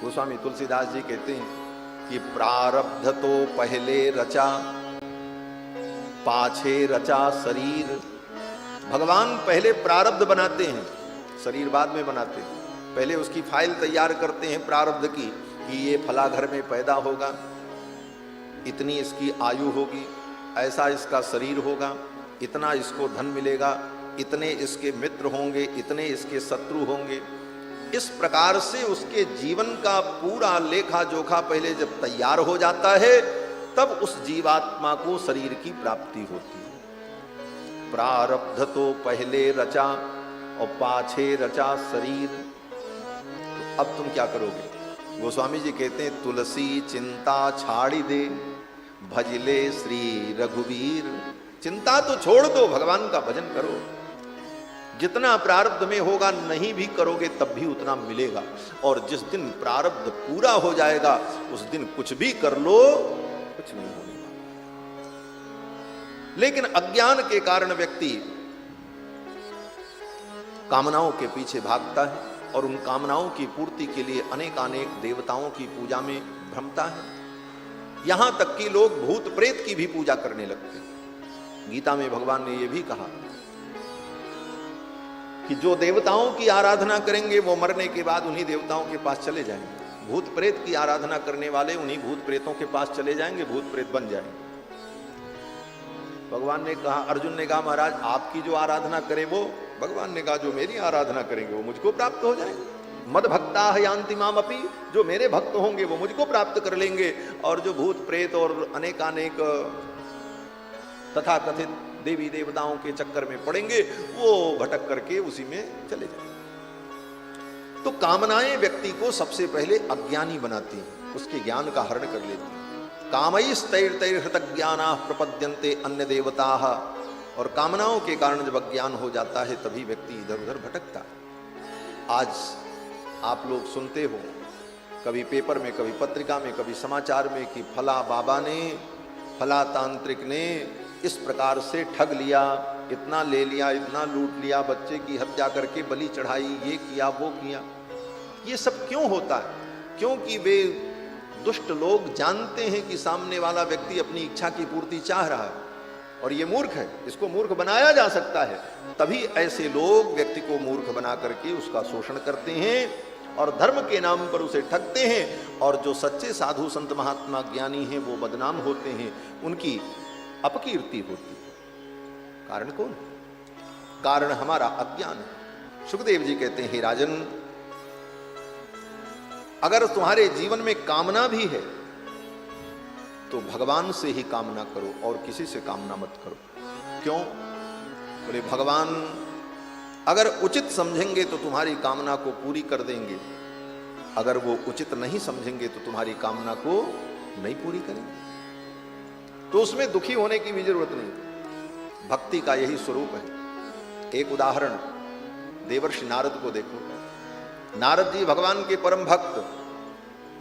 गोस्वामी तुलसीदास जी कहते हैं कि प्रारब्ध तो पहले रचा, पाछे रचा शरीर। भगवान पहले प्रारब्ध बनाते हैं, शरीर बाद में बनाते हैं। पहले उसकी फाइल तैयार करते हैं प्रारब्ध की कि ये फला घर में पैदा होगा, इतनी इसकी आयु होगी, ऐसा इसका शरीर होगा, इतना इसको धन मिलेगा, इतने इसके मित्र होंगे, इतने इसके शत्रु होंगे। इस प्रकार से उसके जीवन का पूरा लेखा जोखा पहले जब तैयार हो जाता है, तब उस जीवात्मा को शरीर की प्राप्ति होती है। प्रारब्ध तो पहले रचा और पाछे रचा शरीर। तो अब तुम क्या करोगे? गोस्वामी जी कहते हैं, तुलसी चिंता छाड़ी दे, भजले श्री रघुवीर। चिंता तो छोड़ दो, भगवान का भजन करो। जितना प्रारब्ध में होगा नहीं भी करोगे तब भी उतना मिलेगा, और जिस दिन प्रारब्ध पूरा हो जाएगा उस दिन कुछ भी कर लो कुछ नहीं होने वाला। लेकिन अज्ञान के कारण व्यक्ति कामनाओं के पीछे भागता है और उन कामनाओं की पूर्ति के लिए अनेकानेक देवताओं की पूजा में भ्रमता है। यहां तक कि लोग भूत प्रेत की भी पूजा करने लगते हैं। गीता में भगवान ने यह भी कहा कि जो देवताओं की आराधना करेंगे वो मरने के बाद उन्हीं देवताओं के पास चले जाएंगे। भूत प्रेत की आराधना करने वाले उन्हीं भूत प्रेतों के पास चले जाएंगे, भूत प्रेत बन जाएंगे। भगवान ने कहा, अर्जुन ने कहा, महाराज आपकी जो आराधना करे वो, भगवान ने कहा जो मेरी आराधना करेंगे वो मुझको प्राप्त हो जाएंगे। मद भक्ता यान्ति माम अपि, जो मेरे भक्त होंगे वो मुझको प्राप्त कर लेंगे, और जो भूत प्रेत और अनेकानेक तथाकथित देवी देवताओं के चक्कर में पड़ेंगे वो भटक करके उसी में चले जाएंगे। तो कामनाएं व्यक्ति को सबसे पहले अज्ञानी बनाती हैं, उसके ज्ञान का हरण कर लेती हैं। कामैस्तैर्तैर्हृत ज्ञाना प्रपद्यन्ते अन्य देवता। और कामनाओं के कारण जब अज्ञान हो जाता है तभी व्यक्ति इधर उधर भटकता है। आज आप लोग सुनते हो कभी पेपर में, कभी पत्रिका में, कभी समाचार में कि फला बाबा ने, फला तांत्रिक ने इस प्रकार से ठग लिया, इतना ले लिया, इतना लूट लिया, बच्चे की हत्या करके बलि चढ़ाई, ये किया वो किया। ये सब क्यों होता है? क्योंकि वे दुष्ट लोग जानते हैं कि सामने वाला व्यक्ति अपनी इच्छा की पूर्ति चाह रहा है और ये मूर्ख है, इसको मूर्ख बनाया जा सकता है। तभी ऐसे लोग व्यक्ति को मूर्ख बना करके उसका शोषण करते हैं और धर्म के नाम पर उसे ठगते हैं। और जो सच्चे साधु संत महात्मा ज्ञानी हैं वो बदनाम होते हैं, उनकी अपकीर्ति होती है। कारण कौन? कारण हमारा अज्ञान है। सुखदेव जी कहते हैं, हे राजन, अगर तुम्हारे जीवन में कामना भी है तो भगवान से ही कामना करो और किसी से कामना मत करो। क्यों? बोले भगवान अगर उचित समझेंगे तो तुम्हारी कामना को पूरी कर देंगे, अगर वो उचित नहीं समझेंगे तो तुम्हारी कामना को नहीं पूरी करेंगे। तो उसमें दुखी होने की भी जरूरत नहीं। भक्ति का यही स्वरूप है। एक उदाहरण देवर्षि नारद को देखो। नारद जी भगवान के परम भक्त,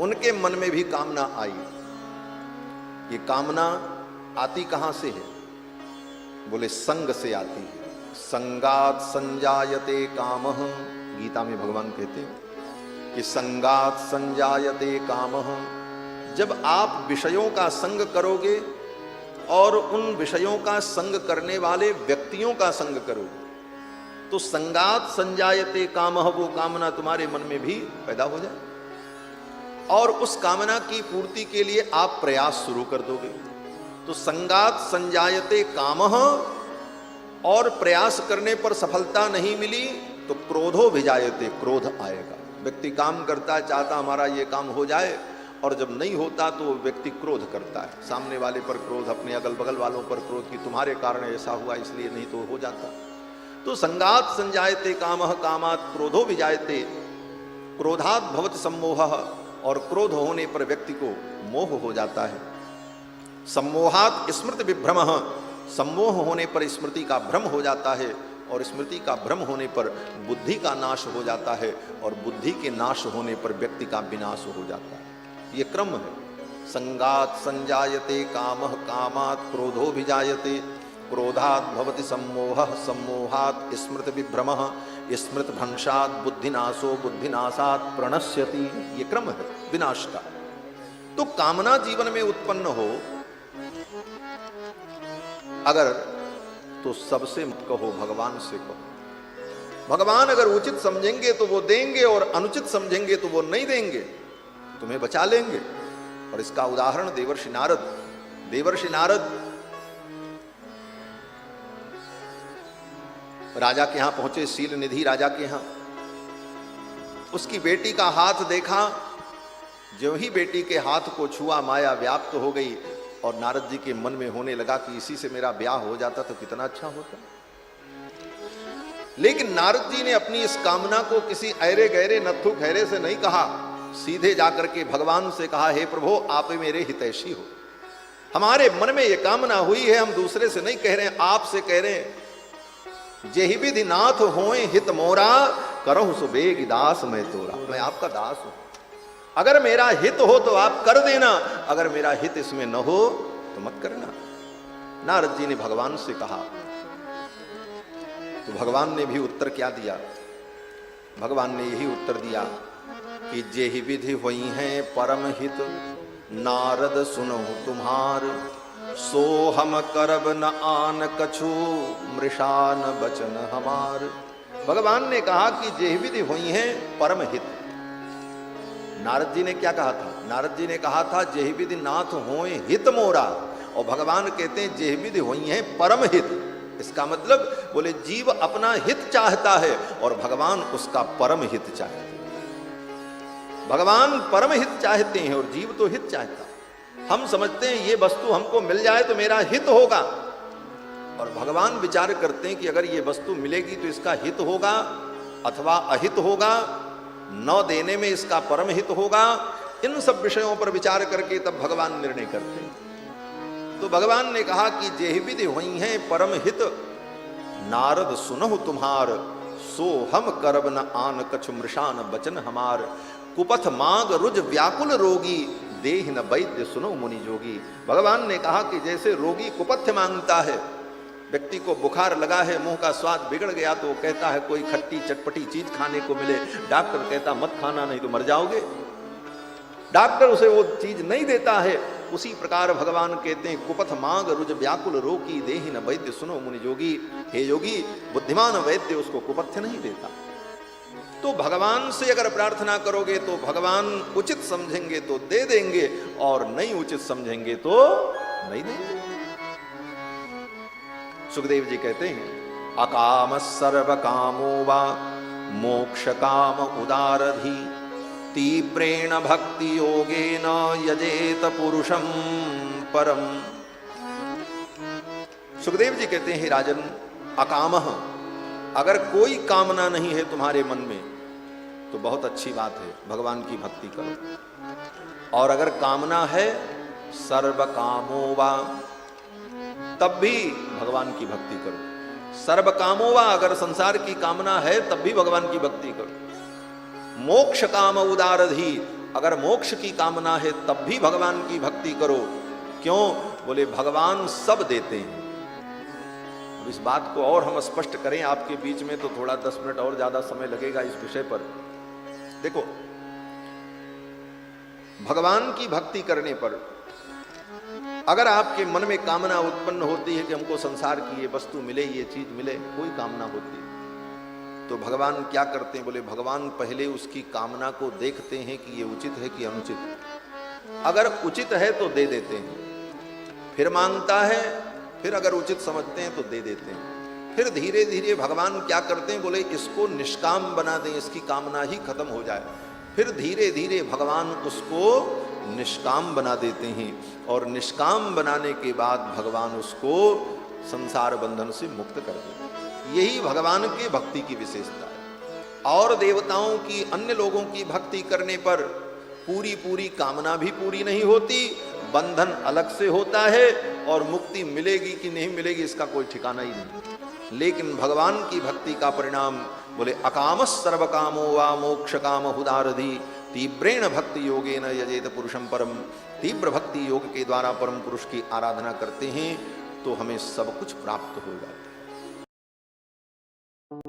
उनके मन में भी कामना आई। ये कामना आती कहां से है? बोले संग से आती है। संगात संजायते कामः। गीता में भगवान कहते हैं कि संगात संजायते कामः। जब आप विषयों का संग करोगे और उन विषयों का संग करने वाले व्यक्तियों का संग करोगे तो संगात संजायते कामः, वो कामना तुम्हारे मन में भी पैदा हो जाए और उस कामना की पूर्ति के लिए आप प्रयास शुरू कर दोगे। तो संगात संजायते कामः, और प्रयास करने पर सफलता नहीं मिली तो क्रोधो विजायते, क्रोध आएगा। व्यक्ति काम करता है, चाहता हमारा ये काम हो जाए, और जब नहीं होता तो व्यक्ति क्रोध करता है। सामने वाले पर क्रोध, अपने अगल बगल वालों पर क्रोध कि तुम्हारे कारण ऐसा हुआ इसलिए नहीं तो हो जाता। तो संगात संजायते कामः, कामात् क्रोधो विजायते, क्रोधात् भवति सम्मोहः, और क्रोध होने पर व्यक्ति को मोह हो जाता है। सम्मोहात् स्मृति विभ्रमः, सम्मोह होने पर स्मृति का भ्रम हो जाता है, और स्मृति का भ्रम होने पर बुद्धि का नाश हो जाता है, और बुद्धि के नाश होने पर व्यक्ति का विनाश हो जाता है। ये क्रम है। संगात संजायते कामः, कामात् क्रोधो विजायते, क्रोधात् भवति सम्मोहः, सम्मोहात् स्मृति विभ्रमः, स्मृत भंशात बुद्धिनाशो बुद्धिनाशात प्रणश्यति, ये क्रम है विनाश का। तो कामना जीवन में उत्पन्न हो अगर, तो सबसे मत कहो, भगवान से कहो। भगवान अगर उचित समझेंगे तो वो देंगे, और अनुचित समझेंगे तो वो नहीं देंगे, तुम्हें बचा लेंगे। और इसका उदाहरण देवर्षि नारद राजा के यहां पहुंचे, शील निधि राजा के यहां। उसकी बेटी का हाथ देखा, जो ही बेटी के हाथ को छुआ माया व्याप्त हो गई, और नारद जी के मन में होने लगा कि इसी से मेरा ब्याह हो जाता तो कितना अच्छा होता। लेकिन नारद जी ने अपनी इस कामना को किसी ऐरे गहरे नत्थु खैरे से नहीं कहा, सीधे जाकर के भगवान से कहा, हे प्रभु आप मेरे हितैषी हो, हमारे मन में ये कामना हुई है, हम दूसरे से नहीं कह रहे हैं, आपसे कह रहे हैं। जेहि विधि नाथ होए हित मोरा, करहु सुबेग दास मैं तोरा। मैं आपका दास हूं, अगर मेरा हित हो तो आप कर देना, अगर मेरा हित इसमें न हो तो मत करना। नारद जी ने भगवान से कहा, तो भगवान ने भी उत्तर क्या दिया? भगवान ने यही उत्तर दिया कि जेहि विधि हुई है परम हित, नारद सुनो तुम्हार, सो हम करब न आन कछु, मृषान बचन हमार। भगवान ने कहा कि जेहि विधि हुई है परम हित। नारद जी ने क्या कहा था? नारद जी ने कहा था जेहि विधि नाथ होए हित मोरा, और भगवान कहते हैं जेहि विधि हुई है परम हित। इसका मतलब बोले जीव अपना हित चाहता है और भगवान उसका परम हित चाहते हैं। भगवान परम हित चाहते हैं और जीव तो हित चाहता है। हम समझते हैं ये वस्तु हमको मिल जाए तो मेरा हित होगा, और भगवान विचार करते हैं कि अगर ये वस्तु मिलेगी तो इसका हित होगा अथवा अहित होगा, न देने में इसका परम हित होगा। इन सब विषयों पर विचार करके तब भगवान निर्णय करते हैं। तो भगवान ने कहा कि जेहि विधि हुई है परम हित, नारद सुनहु तुम्हार, सो हम करब न आन कछु, मृषान बचन हमार। कुपथ मांग रुज व्याकुल रोगी, देह न वैद्य सुनो मुनि जोगी। भगवान ने कहा कि जैसे रोगी कुपथ्य मांगता है, व्यक्ति को बुखार लगा है, मुंह का स्वाद बिगड़ गया तो वो कहता है कोई खट्टी चटपटी चीज खाने को मिले, डॉक्टर कहता मत खाना नहीं तो मर जाओगे, डॉक्टर उसे वो चीज नहीं देता है। उसी प्रकार भगवान कहते हैं कुपथ मांग रुज व्याकुल रोगी, देहि न वैद्य सुनो मुनि जोगी। हे योगी, बुद्धिमान वैद्य उसको कुपथ्य नहीं देता। तो भगवान से अगर प्रार्थना करोगे तो भगवान उचित समझेंगे तो दे देंगे, और नहीं उचित समझेंगे तो नहीं देंगे। सुखदेव जी कहते हैं अकाम सर्व कामो वा, मोक्ष काम उदारधि, तीव्रेण भक्ति योगेन यजेत पुरुषम परम। सुखदेव जी कहते हैं हे राजन, अकामः, अगर कोई कामना नहीं है तुम्हारे मन में तो बहुत अच्छी बात है, भगवान की भक्ति करो। और अगर कामना है सर्व कामो वा, तब भी भगवान की भक्ति करो। सर्व कामो वा, अगर संसार की कामना है तब भी भगवान की भक्ति करो। मोक्ष काम उदारधि, अगर मोक्ष की कामना है तब भी भगवान की भक्ति करो। क्यों? बोले भगवान सब देते हैं। अब इस बात को और हम स्पष्ट करें आपके बीच में तो थोड़ा 10 मिनट और ज्यादा समय लगेगा इस विषय पर। देखो, भगवान की भक्ति करने पर अगर आपके मन में कामना उत्पन्न होती है कि हमको संसार की ये वस्तु मिले, ये चीज मिले, कोई कामना होती है, तो भगवान क्या करते हैं? बोले भगवान पहले उसकी कामना को देखते हैं कि ये उचित है कि अनुचित। अगर उचित है तो दे देते हैं, फिर मांगता है, फिर अगर उचित समझते हैं तो दे देते हैं। फिर धीरे धीरे भगवान क्या करते हैं? बोले इसको निष्काम बना दें, इसकी कामना ही खत्म हो जाए। फिर धीरे धीरे भगवान उसको निष्काम बना देते हैं, और निष्काम बनाने के बाद भगवान उसको संसार बंधन से मुक्त कर देते हैं। यही भगवान के भक्ति की विशेषता है। और देवताओं की, अन्य लोगों की भक्ति करने पर पूरी पूरी कामना भी पूरी नहीं होती, बंधन अलग से होता है, और मुक्ति मिलेगी कि नहीं मिलेगी इसका कोई ठिकाना ही नहीं। लेकिन भगवान की भक्ति का परिणाम बोले अकाम सर्व कामो वा मोक्ष काम उदारधि, तीव्रेण भक्ति योगेन यजेत पुरुषम परम। तीव्र भक्ति योग के द्वारा परम पुरुष की आराधना करते हैं तो हमें सब कुछ प्राप्त होगा।